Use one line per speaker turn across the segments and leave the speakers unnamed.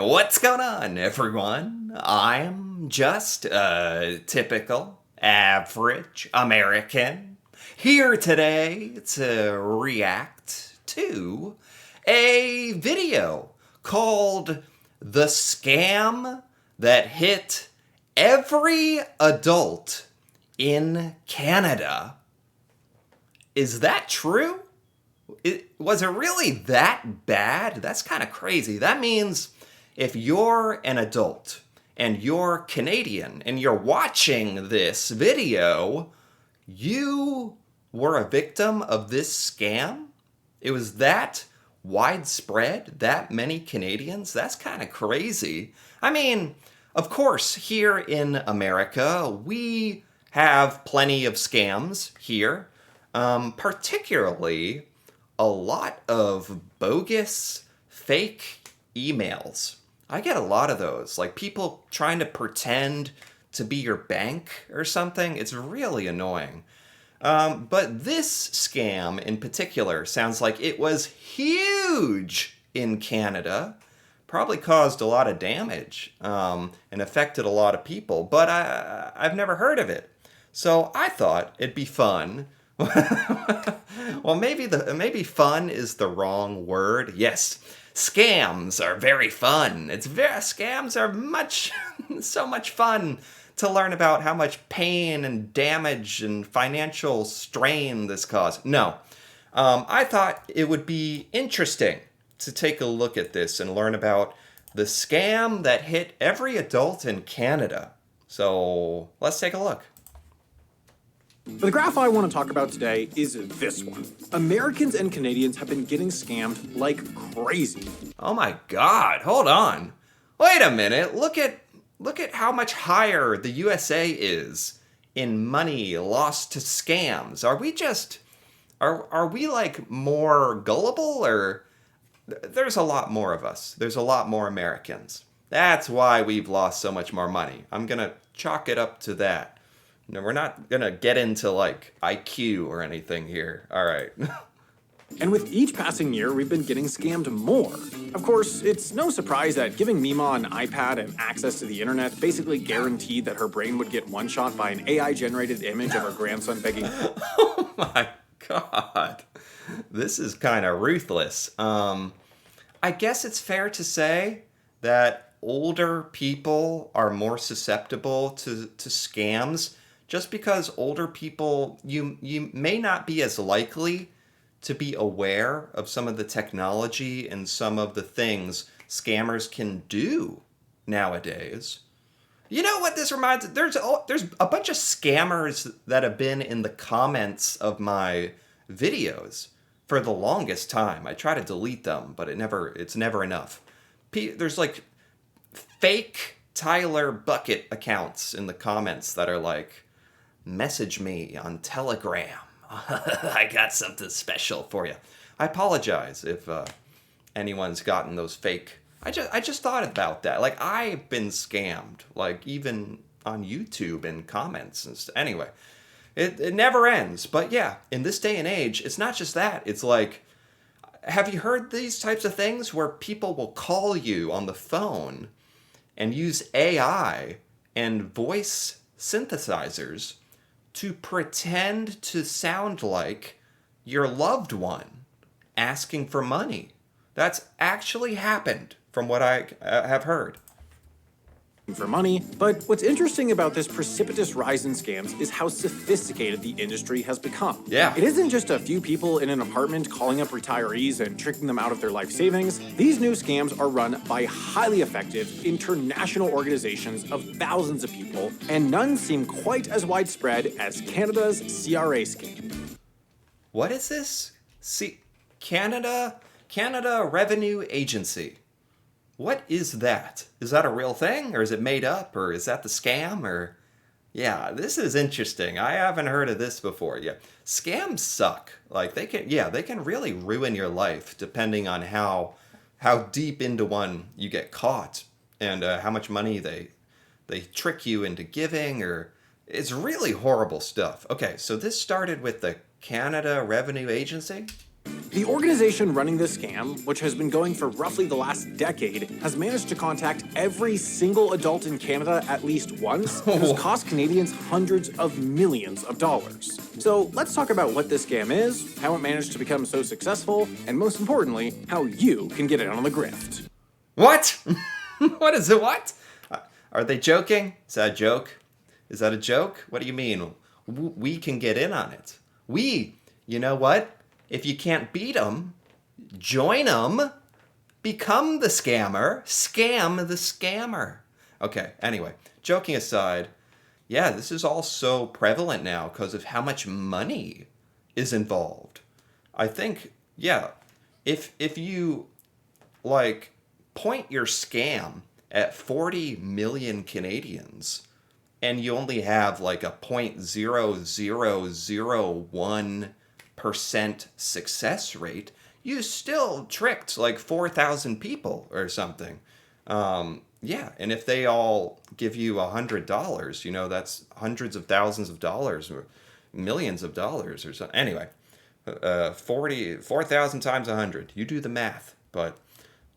What's going on, everyone? I'm just a typical, average American here today to react to a video called The Scam That Hit Every Adult in Canada. Is that true? Was it really that bad? That's kind of crazy. That means if you're an adult and you're Canadian and you're watching this video, you were a victim of this scam? It was that widespread? That many Canadians? That's kind of crazy. I mean, of course, here in America, we have plenty of scams here, particularly a lot of bogus, fake emails. I get a lot of those, like people trying to pretend to be your bank or something. It's really annoying. But this scam in particular sounds like it was huge in Canada. Probably caused a lot of damage and affected a lot of people, but I've never heard of it. So I thought it'd be fun. Well, maybe fun is the wrong word. Yes, scams are very fun. Scams are so much fun to learn about how much pain and damage and financial strain this caused. No, I thought it would be interesting to take a look at this and learn about the scam that hit every adult in Canada. So let's take a look.
The graph I want to talk about today is this one. Americans and Canadians have been getting scammed like crazy.
Oh my God, hold on. Wait a minute. Look at how much higher the USA is in money lost to scams. Are we like more gullible, or there's a lot more of us. There's a lot more Americans. That's why we've lost so much more money. I'm going to chalk it up to that. No, we're not going to get into like IQ or anything here. All right.
And with each passing year, we've been getting scammed more. Of course, it's no surprise that giving Mima an iPad and access to the internet basically guaranteed that her brain would get one-shot by an AI-generated image of her grandson begging.
Oh my God. This is kind of ruthless. I guess it's fair to say that older people are more susceptible to scams just because older people, you may not be as likely to be aware of some of the technology and some of the things scammers can do nowadays. You know what this reminds me? There's a bunch of scammers that have been in the comments of my videos for the longest time. I try to delete them, but it's never enough. There's like fake Tyler Bucket accounts in the comments that are like, message me on Telegram. I got something special for you. I apologize if anyone's gotten those fake. I just thought about that. Like, I've been scammed, like even on YouTube in comments and anyway. It never ends. But yeah, in this day and age, it's not just that. It's like, have you heard these types of things where people will call you on the phone and use AI and voice synthesizers to pretend to sound like your loved one asking for money? That's actually happened from what I have heard.
For money, but what's interesting about this precipitous rise in scams is how sophisticated the industry has become.
Yeah.
It isn't just a few people in an apartment calling up retirees and tricking them out of their life savings. These new scams are run by highly effective international organizations of thousands of people, and none seem quite as widespread as Canada's CRA scam.
What is this? Canada Revenue Agency. What is that? Is that a real thing, or is it made up, or is that the scam, or... Yeah, this is interesting. I haven't heard of this before. Yeah, scams suck. Like, they can really ruin your life depending on how deep into one you get caught and how much money they trick you into giving, or... It's really horrible stuff. Okay, so this started with the Canada Revenue Agency?
The organization running this scam, which has been going for roughly the last decade, has managed to contact every single adult in Canada at least once, and has cost Canadians hundreds of millions of dollars. So let's talk about what this scam is, how it managed to become so successful, and most importantly, how you can get in on the grift.
What? What is it? What? Are they joking? Is that a joke? Is that a joke? What do you mean? We can get in on it. You know what? If you can't beat them, join them, become the scammer, scam the scammer. Okay, anyway, joking aside, yeah, this is all so prevalent now because of how much money is involved. I think, yeah, if you, like, point your scam at 40 million Canadians and you only have like a 0.0001% success rate, you still tricked like 4,000 people or something. Yeah, and if they all give you $100, you know, that's hundreds of thousands of dollars or millions of dollars or something. Anyway, 4,000 times 100. You do the math. But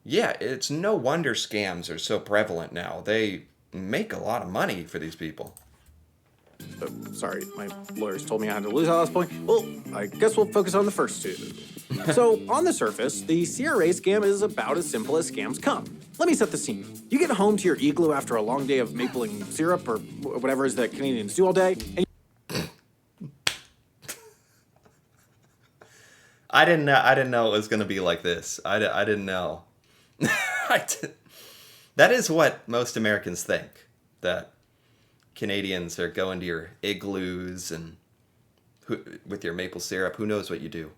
yeah, it's no wonder scams are so prevalent now. They make a lot of money for these people.
Sorry, my lawyers told me I had to lose that last point. Well, I guess we'll focus on the first two. So, on the surface, the CRA scam is about as simple as scams come. Let me set the scene. You get home to your igloo after a long day of mapling syrup or whatever it is that Canadians do all day, and
I didn't know it was going to be like this. I didn't know. That is what most Americans think, that Canadians are going to your igloos and with your maple syrup. Who knows what you do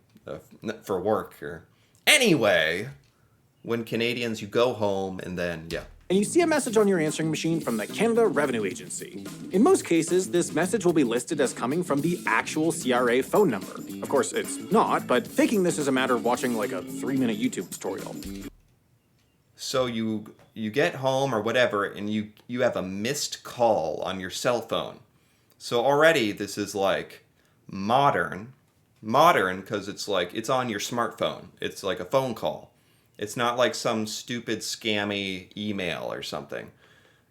for work or anyway. When Canadians, you go home and then
and you see a message on your answering machine from the Canada Revenue Agency. In most cases, this message will be listed as coming from the actual CRA phone number. Of course, it's not, but faking this is a matter of watching like a 3-minute YouTube tutorial.
So you get home or whatever, and you have a missed call on your cell phone. So already this is like modern because it's like it's on your smartphone. It's like a phone call. It's not like some stupid scammy email or something.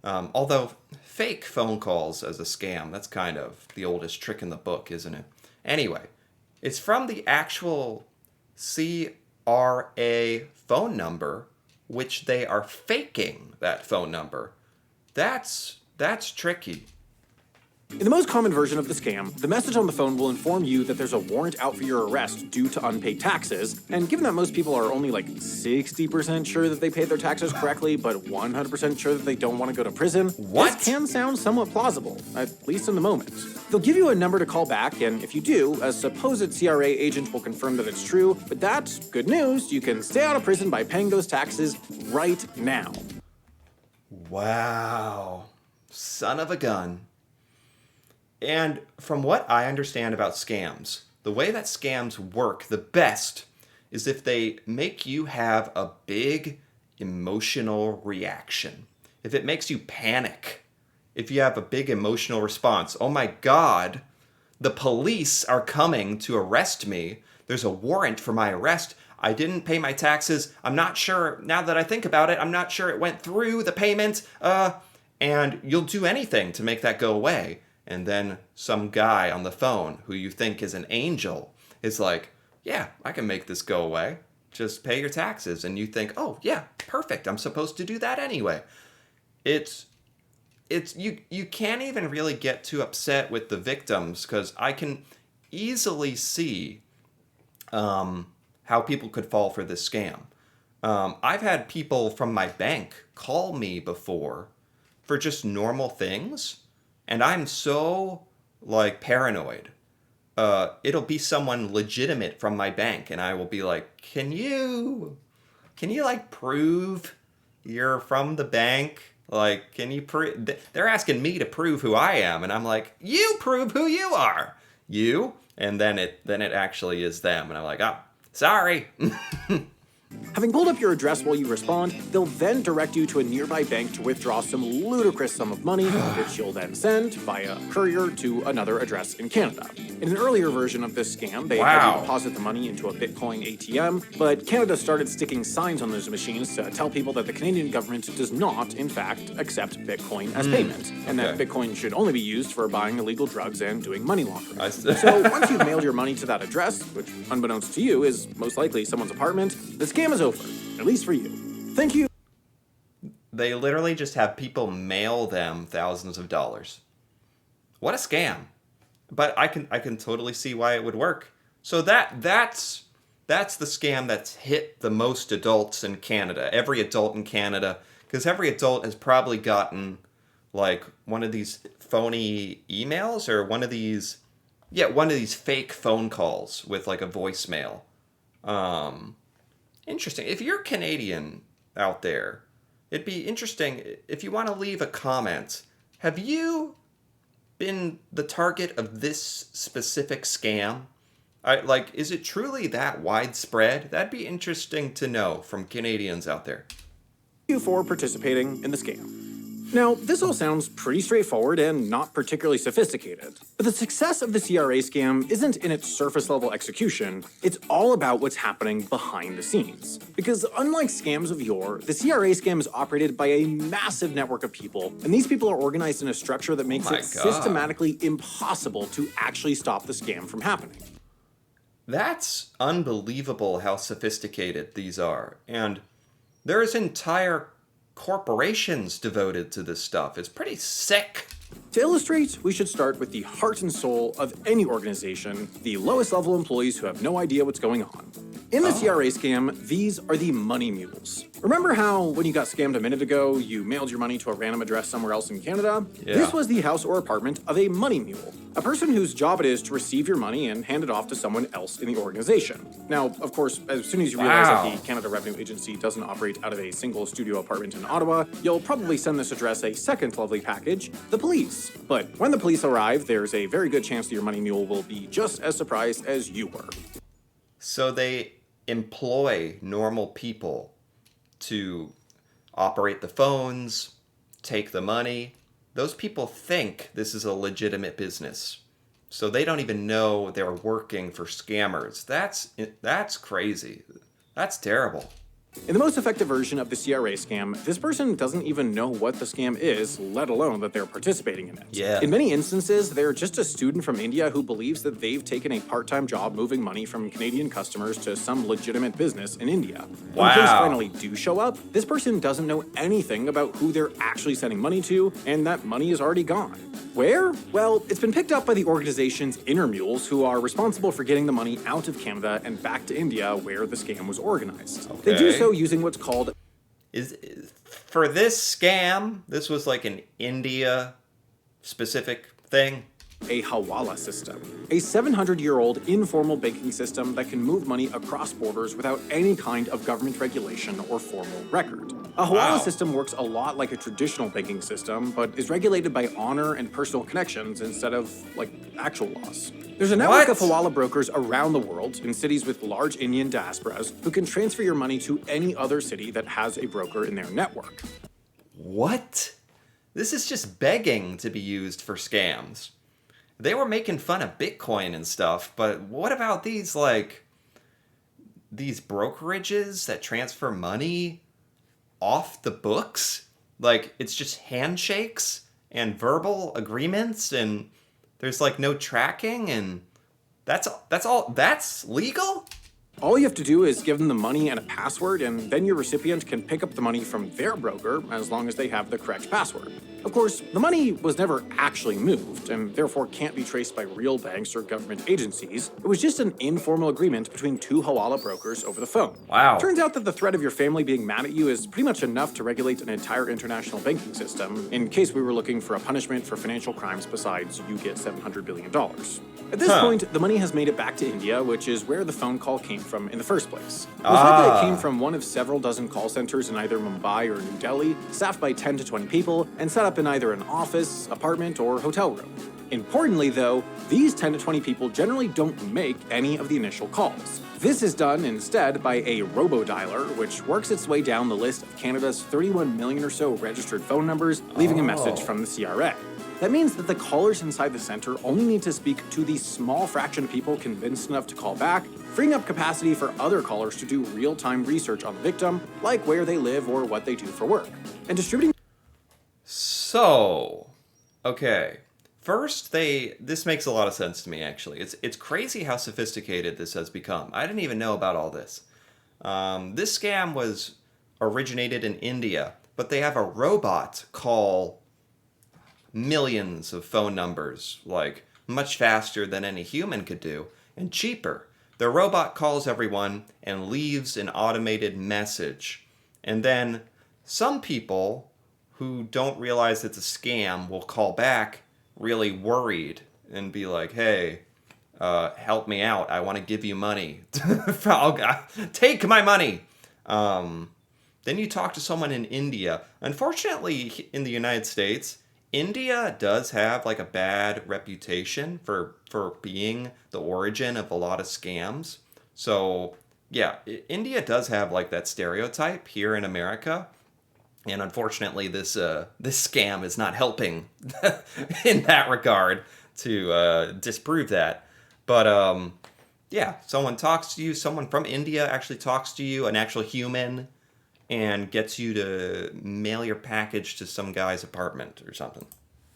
Although fake phone calls as a scam, that's kind of the oldest trick in the book, isn't it? Anyway, it's from the actual CRA phone number, which they are faking that phone number. That's tricky.
In the most common version of the scam, the message on the phone will inform you that there's a warrant out for your arrest due to unpaid taxes, and given that most people are only like 60% sure that they paid their taxes correctly, but 100% sure that they don't want to go to prison, this can sound somewhat plausible, at least in the moment. They'll give you a number to call back, and if you do, a supposed CRA agent will confirm that it's true, but that's good news. You can stay out of prison by paying those taxes right now.
Wow. Son of a gun. And from what I understand about scams, the way that scams work the best is if they make you have a big emotional reaction. If it makes you panic. If you have a big emotional response. Oh my God, the police are coming to arrest me. There's a warrant for my arrest. I didn't pay my taxes. I'm not sure, now that I think about it, I'm not sure it went through the payment. And you'll do anything to make that go away. And then some guy on the phone who you think is an angel is like, yeah, I can make this go away. Just pay your taxes. And you think, oh, yeah, perfect. I'm supposed to do that anyway. You can't even really get too upset with the victims because I can easily see how people could fall for this scam. I've had people from my bank call me before for just normal things. And I'm so, like, paranoid. It'll be someone legitimate from my bank, and I will be like, can you, like, prove you're from the bank? Like, can you prove? They're asking me to prove who I am, and I'm like, you prove who you are. You? And then it actually is them, and I'm like, oh, sorry.
Having pulled up your address while you respond, they'll then direct you to a nearby bank to withdraw some ludicrous sum of money, which you'll then send via courier to another address in Canada. In an earlier version of this scam, they had you deposit the money into a Bitcoin ATM, but Canada started sticking signs on those machines to tell people that the Canadian government does not, in fact, accept Bitcoin as payment, and that Bitcoin should only be used for buying illegal drugs and doing money laundering. So once you've mailed your money to that address, which unbeknownst to you is most likely someone's apartment, the scam is over, at least for you. Thank you.
They literally just have people mail them thousands of dollars. What a scam. But I can totally see why it would work. So that's the scam that's hit the most adults in Canada. Every adult in Canada, because every adult has probably gotten like one of these phony emails or one of these fake phone calls with like a voicemail. Interesting. If you're Canadian out there, it'd be interesting if you want to leave a comment. Have you been the target of this specific scam? Is it truly that widespread? That'd be interesting to know from Canadians out there.
Thank you for participating in the scam. Now, this all sounds pretty straightforward and not particularly sophisticated. But the success of the CRA scam isn't in its surface-level execution, it's all about what's happening behind the scenes. Because unlike scams of yore, the CRA scam is operated by a massive network of people, and these people are organized in a structure that makes it systematically impossible to actually stop the scam from happening.
That's unbelievable how sophisticated these are. And there's entire corporations devoted to this stuff. It's pretty sick.
To illustrate, we should start with the heart and soul of any organization, the lowest level employees who have no idea what's going on. In the CRA scam, these are the money mules. Remember how, when you got scammed a minute ago, you mailed your money to a random address somewhere else in Canada?
Yeah.
This was the house or apartment of a money mule, a person whose job it is to receive your money and hand it off to someone else in the organization. Now, of course, as soon as you realize that the Canada Revenue Agency doesn't operate out of a single studio apartment in Ottawa, you'll probably send this address a second lovely package, the police. But when the police arrive, there's a very good chance that your money mule will be just as surprised as you were.
So they employ normal people to operate the phones, take the money. Those people think this is a legitimate business. So they don't even know they're working for scammers. That's crazy. That's terrible.
In the most effective version of the CRA scam, this person doesn't even know what the scam is, let alone that they're participating in it.
Yeah.
In many instances, they're just a student from India who believes that they've taken a part-time job moving money from Canadian customers to some legitimate business in India. When things finally do show up, this person doesn't know anything about who they're actually sending money to, and that money is already gone. Where? Well, it's been picked up by the organization's inner mules, who are responsible for getting the money out of Canada and back to India, where the scam was organized. They do so using what's called...
For this scam, this was like an India-specific thing?
A Hawala system, a 700-year-old informal banking system that can move money across borders without any kind of government regulation or formal record. A Hawala system works a lot like a traditional banking system, but is regulated by honor and personal connections instead of, like, actual laws. There's a network of Hawala brokers around the world in cities with large Indian diasporas who can transfer your money to any other city that has a broker in their network.
What? This is just begging to be used for scams. They were making fun of Bitcoin and stuff, but what about these brokerages that transfer money off the books? Like, it's just handshakes and verbal agreements, and there's no tracking, and that's legal?
All you have to do is give them the money and a password, and then your recipient can pick up the money from their broker as long as they have the correct password. Of course, the money was never actually moved, and therefore can't be traced by real banks or government agencies. It was just an informal agreement between two Hawala brokers over the phone.
Wow.
Turns out that the threat of your family being mad at you is pretty much enough to regulate an entire international banking system, in case we were looking for a punishment for financial crimes besides you get $700 billion. At this point, the money has made it back to India, which is where the phone call came from in the first place. It was likely it came from one of several dozen call centers in either Mumbai or New Delhi, staffed by 10 to 20 people, and set up in either an office, apartment, or hotel room. Importantly, though, these 10 to 20 people generally don't make any of the initial calls. This is done instead by a robo-dialer, which works its way down the list of Canada's 31 million or so registered phone numbers, leaving a message from the CRA. That means that the callers inside the center only need to speak to the small fraction of people convinced enough to call back, freeing up capacity for other callers to do real-time research on the victim, like where they live or what they do for work. And distributing...
So, okay. First, this makes a lot of sense to me, actually. It's crazy how sophisticated this has become. I didn't even know about all this. This scam was originated in India, but they have a robot call millions of phone numbers, like much faster than any human could do, and cheaper. The robot calls everyone and leaves an automated message. And then some people who don't realize it's a scam will call back really worried and be like, hey, help me out. I want to give you money. Take my money. Then you talk to someone in India. Unfortunately, in the United States, India does have like a bad reputation for being the origin of a lot of scams. So yeah, India does have like that stereotype here in America. And unfortunately, this scam is not helping in that regard to disprove that. But yeah, someone talks to you, someone from India actually talks to you, an actual human, and gets you to mail your package to some guy's apartment or something.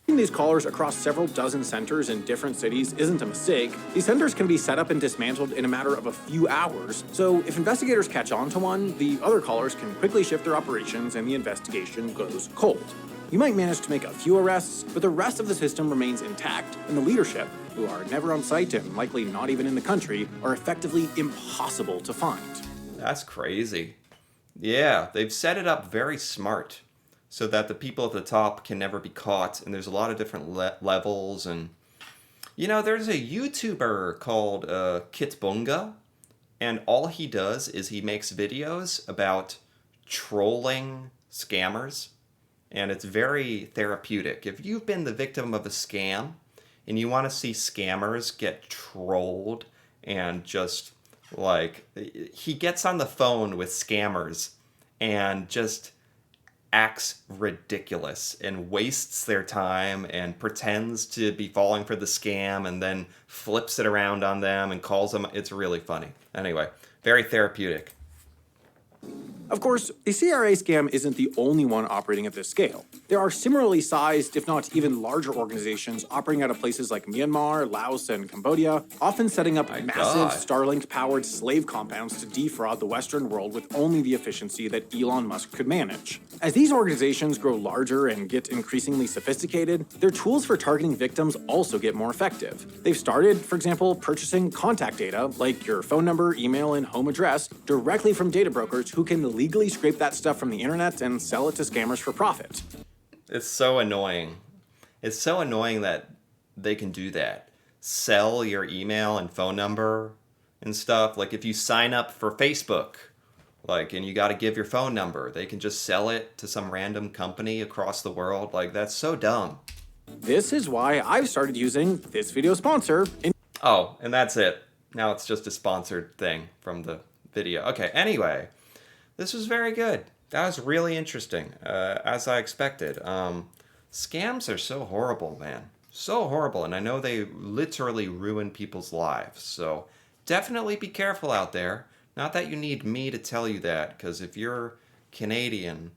These callers across several dozen centers in different cities isn't a mistake. These centers can be set up and dismantled in a matter of a few hours, so if investigators catch on to one, the other callers can quickly shift their operations and the investigation goes cold. You might manage to make a few arrests, but the rest of the system remains intact, and the leadership, who are never on site and likely not even in the country, are effectively impossible to find.
That's crazy. Yeah, they've set it up very smart so that the people at the top can never be caught, and there's a lot of different levels. And there's a YouTuber called Kitbunga, and all he does is he makes videos about trolling scammers, and it's very therapeutic. If you've been the victim of a scam and you want to see scammers get trolled and just like, he gets on the phone with scammers and just acts ridiculous and wastes their time and pretends to be falling for the scam and then flips it around on them and calls them. It's really funny. Anyway, very therapeutic.
Of course, the CRA scam isn't the only one operating at this scale. There are similarly sized, if not even larger organizations operating out of places like Myanmar, Laos, and Cambodia, often setting up massive Starlink-powered slave compounds to defraud the Western world with only the efficiency that Elon Musk could manage. As these organizations grow larger and get increasingly sophisticated, their tools for targeting victims also get more effective. They've started, for example, purchasing contact data, like your phone number, email, and home address, directly from data brokers who can legally scrape that stuff from the internet and sell it to scammers for profit.
It's so annoying. It's so annoying that they can do that. Sell your email and phone number and stuff. Like if you sign up for Facebook, and you got to give your phone number, they can just sell it to some random company across the world. Like, that's so dumb.
This is why I've started using this video sponsor.
Oh, and that's it. Now it's just a sponsored thing from the video. Okay, anyway, this was very good. That was really interesting, as I expected. Scams are so horrible, man. So horrible, and I know they literally ruin people's lives. So definitely be careful out there. Not that you need me to tell you that, because if you're Canadian,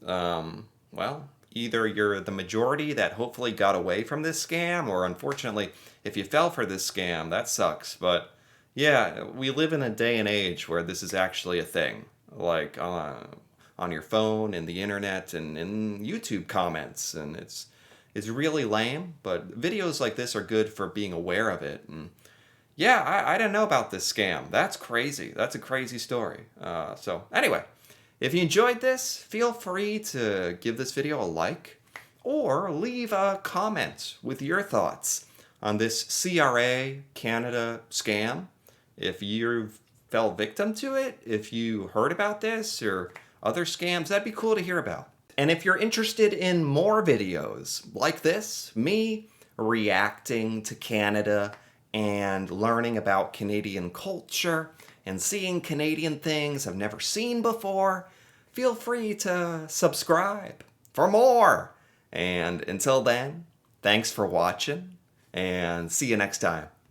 well, either you're the majority that hopefully got away from this scam, or unfortunately, if you fell for this scam, that sucks. But yeah, we live in a day and age where this is actually a thing. Like on your phone and the internet and in YouTube comments, and it's really lame, but videos like this are good for being aware of it. And yeah, I didn't know about this scam. That's crazy. That's a crazy story. So anyway, if you enjoyed this, feel free to give this video a like or leave a comment with your thoughts on this CRA Canada scam. If you fell victim to it, if you heard about this or other scams, that'd be cool to hear about. And if you're interested in more videos like this, me reacting to Canada and learning about Canadian culture and seeing Canadian things I've never seen before, feel free to subscribe for more. And until then, thanks for watching and see you next time.